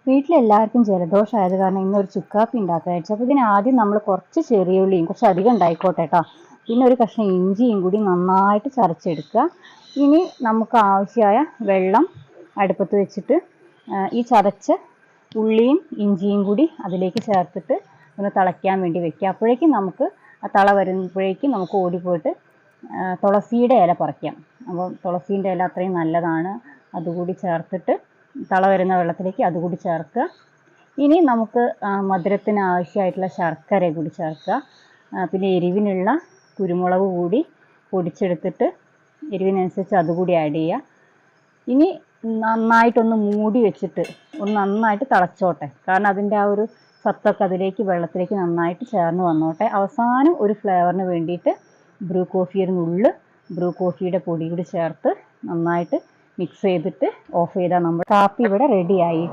വീട്ടിലെല്ലാവർക്കും ജലദോഷമായത് കാരണം ഇന്നൊരു ചുക്കാപ്പി ഉണ്ടാക്കാൻ വെച്ചു. അപ്പോൾ ഇതിന് ആദ്യം നമ്മൾ കുറച്ച് ചെറിയ ഉള്ളിയും കുറച്ച് അധികം ഉണ്ടായിക്കോട്ടെ കേട്ടോ, പിന്നെ ഒരു കഷ്ണം ഇഞ്ചിയും കൂടി നന്നായിട്ട് ചതച്ചെടുക്കുക. ഇനി നമുക്ക് ആവശ്യമായ വെള്ളം അടുപ്പത്ത് വെച്ചിട്ട് ഈ ചതച്ച ഉള്ളിയും ഇഞ്ചിയും കൂടി അതിലേക്ക് ചേർത്തിട്ട് ഒന്ന് തിളയ്ക്കാൻ വേണ്ടി വെക്കുക. അപ്പോഴേക്കും നമുക്ക് ആ തള വരുമ്പോഴേക്കും നമുക്ക് ഓടിപ്പോയിട്ട് തുളസിയുടെ ഇല പറിക്കാം. അപ്പോൾ തുളസീൻ്റെ ഇല അത്രയും നല്ലതാണ്. അതുകൂടി ചേർത്തിട്ട് തള വരുന്ന വെള്ളത്തിലേക്ക് അതുകൂടി ചേർക്കുക. ഇനി നമുക്ക് മധുരത്തിന് ആവശ്യമായിട്ടുള്ള ശർക്കര കൂടി ചേർക്കുക. പിന്നെ എരിവിനുള്ള കുരുമുളക് കൂടി പൊടിച്ചെടുത്തിട്ട് എരിവിനനുസരിച്ച് അതുകൂടി ആഡ് ചെയ്യുക. ഇനി നന്നായിട്ടൊന്ന് മൂടി വെച്ചിട്ട് ഒന്ന് നന്നായിട്ട് തിളച്ചോട്ടെ, കാരണം അതിൻ്റെ ആ ഒരു സത്തൊക്കെ അതിലേക്ക് വെള്ളത്തിലേക്ക് നന്നായിട്ട് ചേർന്ന് വന്നോട്ടെ. അവസാനം ഒരു ഫ്ലേവറിന് വേണ്ടിയിട്ട് ബ്രൂ കോഫി ഒരു നുള്ള് ബ്രൂ കോഫിയുടെ പൊടി കൂടി ചേർത്ത് നന്നായിട്ട് മിക്സ് ചെയ്തിട്ട് ഓഫ് ചെയ്താൽ നമ്മുടെ കാപ്പി ഇവിടെ റെഡിയായി.